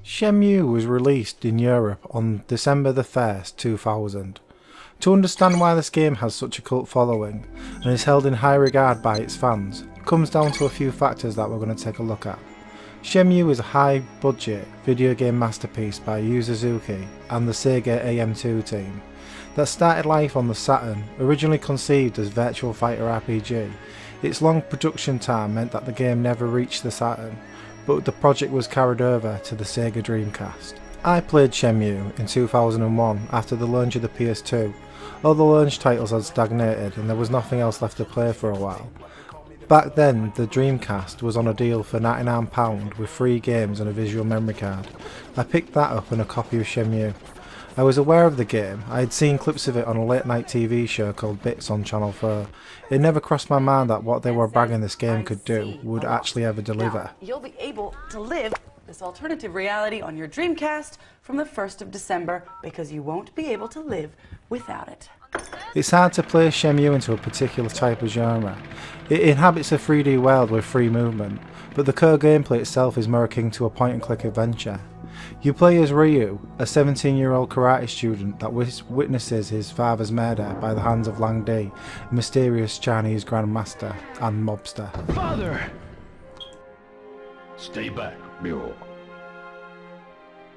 Shenmue was released in Europe on December the 1st, 2000. To understand why this game has such a cult following and is held in high regard by its fans, comes down to a few factors that we're going to take a look at. Shenmue is a high-budget video game masterpiece by Yu Suzuki and the Sega AM2 team that started life on the Saturn, originally conceived as Virtual Fighter RPG. Its long production time meant that the game never reached the Saturn, but the project was carried over to the Sega Dreamcast. I played Shenmue in 2001 after the launch of the PS2. All the launch titles had stagnated and there was nothing else left to play for a while. Back then, the Dreamcast was on a deal for £99 with 3 games and a visual memory card. I picked that up and a copy of Shenmue. I was aware of the game. I had seen clips of it on a late night TV show called Bits on Channel 4. It never crossed my mind that what they were bragging this game could do would actually ever deliver. Now, you'll be able to live this alternative reality on your Dreamcast from the 1st of December because you won't be able to live without it. It's hard to place Shenmue into a particular type of genre. It inhabits a 3D world with free movement, but the core gameplay itself is more akin to a point-and-click adventure. You play as Ryu, a 17-year-old karate student that witnesses his father's murder by the hands of Lang Di, a mysterious Chinese grandmaster and mobster. Father! Stay back, Ryu.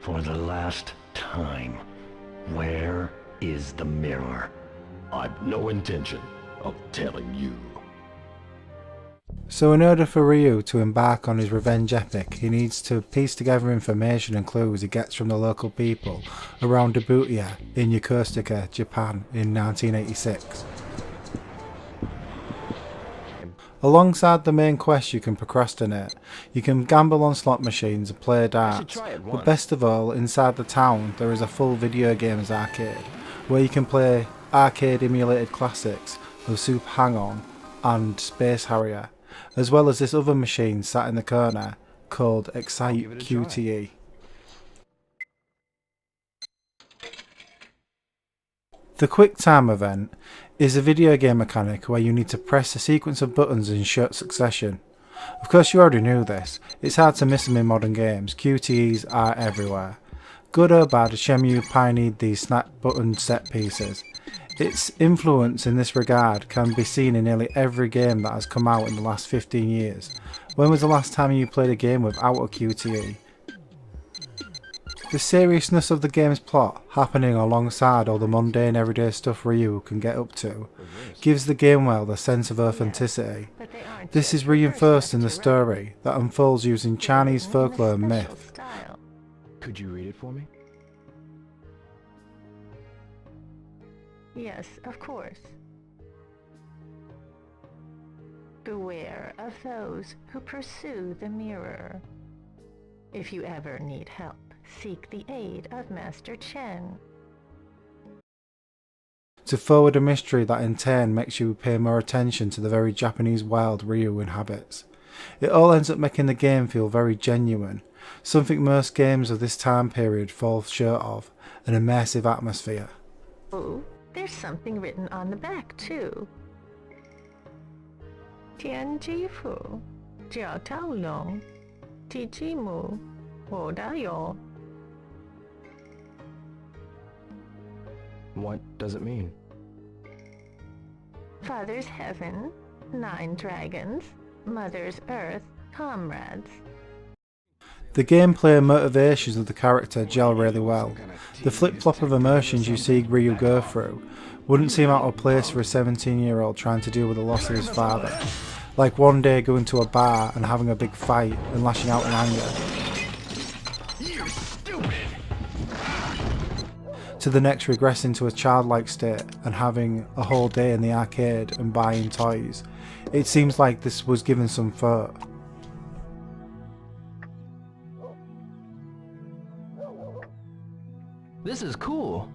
For the last time, where is the mirror? I've no intention of telling you. So in order for Ryu to embark on his revenge epic, he needs to piece together information and clues he gets from the local people around Shibuya in Yokosuka, Japan in 1986. Alongside the main quest, you can procrastinate. You can gamble on slot machines and play darts, but best of all, inside the town there is a full video games arcade where you can play arcade emulated classics of Super Hang-On and Space Harrier, as well as this other machine sat in the corner called Excite QTE. The Quick Time event is a video game mechanic where you need to press a sequence of buttons in short succession. Of course you already knew this, it's hard to miss them in modern games, QTEs are everywhere. Good or bad, Shenmue pioneered these snap button set pieces. Its influence in this regard can be seen in nearly every game that has come out in the last 15 years. When was the last time you played a game without a QTE? The seriousness of the game's plot, happening alongside all the mundane everyday stuff Ryu can get up to, gives the game world a sense of authenticity. This is reinforced in the story that unfolds using Chinese folklore and myth. Could you read it for me? Yes, of course. Beware of those who pursue the mirror. If you ever need help, seek the aid of Master Chen. To forward a mystery that in turn makes you pay more attention to the very Japanese world Ryu inhabits. It all ends up making the game feel very genuine, something most games of this time period fall short of, an immersive atmosphere. Oh, there's something written on the back too. Tianjifu, Jiao Taolong, Tijimu, Wodayo. What does it mean? Father's heaven, 9 dragons, mother's earth, comrades. The gameplay and motivations of the character gel really well. The flip-flop of emotions you see Ryu go through wouldn't seem out of place for a 17-year-old trying to deal with the loss of his father. Like one day going to a bar and having a big fight and lashing out in anger. You stupid! To the next regressing to a childlike state and having a whole day in the arcade and buying toys. It seems like this was given some thought. This is cool.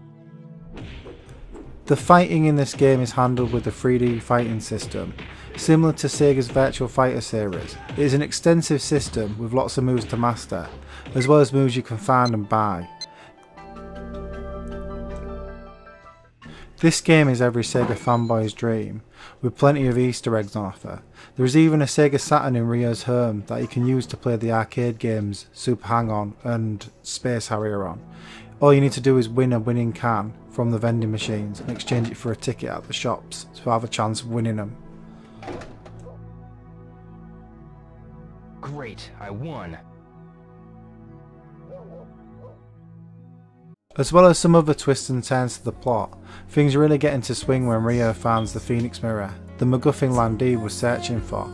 The fighting in this game is handled with a 3D fighting system, similar to Sega's Virtual Fighter series. It is an extensive system with lots of moves to master, as well as moves you can find and buy. This game is every Sega fanboy's dream, with plenty of Easter eggs on offer. There is even a Sega Saturn in Ryo's home that you can use to play the arcade games Super Hang-On and Space Harrier on. All you need to do is win a winning can from the vending machines and exchange it for a ticket at the shops to have a chance of winning them. Great, I won. As well as some other twists and turns to the plot, things really get into swing when Ryo finds the Phoenix Mirror, the MacGuffin Landee was searching for.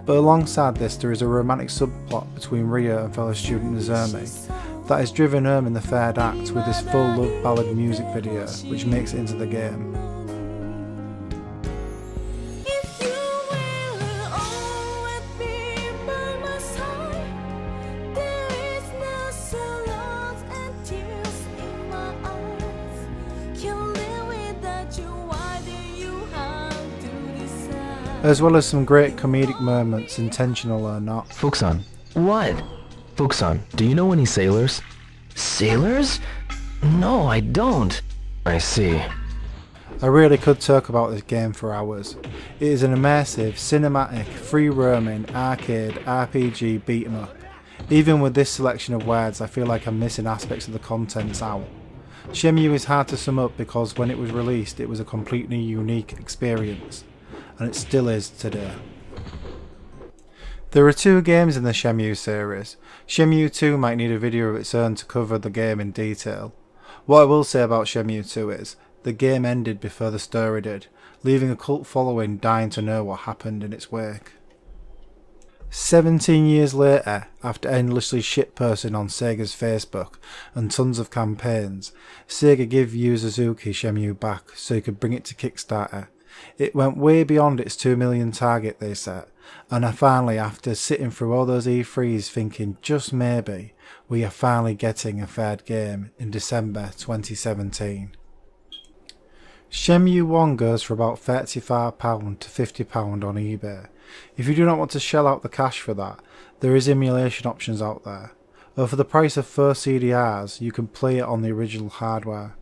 But alongside this, there is a romantic subplot between Ryo and fellow student Nozomi that is driven home in the third act with this full love ballad music video, which makes it into the game. As well as some great comedic moments, intentional or not. Fuxan. What? Fuxan, do you know any sailors? Sailors? No, I don't. I see. I really could talk about this game for hours. It is an immersive, cinematic, free-roaming, arcade, RPG beat-em-up. Even with this selection of words, I feel like I'm missing aspects of the contents out. Shenmue is hard to sum up because when it was released it was a completely unique experience. And it still is today. There are 2 games in the Shenmue series. Shenmue 2 might need a video of its own to cover the game in detail. What I will say about Shenmue 2 is, the game ended before the story did, leaving a cult following dying to know what happened in its wake. 17 years later, after endlessly shitposting on Sega's Facebook and tons of campaigns, Sega gave Yu Suzuki Shenmue back so he could bring it to Kickstarter. It went way beyond its 2 million target they set, and finally, after sitting through all those E3s thinking just maybe, we are finally getting a third game in December 2017. Shenmue 1 goes for about £35 to £50 on eBay. If you do not want to shell out the cash for that, there is emulation options out there, or for the price of 4 CDRs you can play it on the original hardware.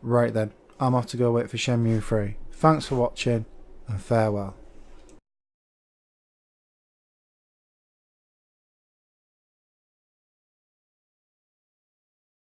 Right then, I'm off to go wait for Shenmue 3. Thanks for watching, and farewell.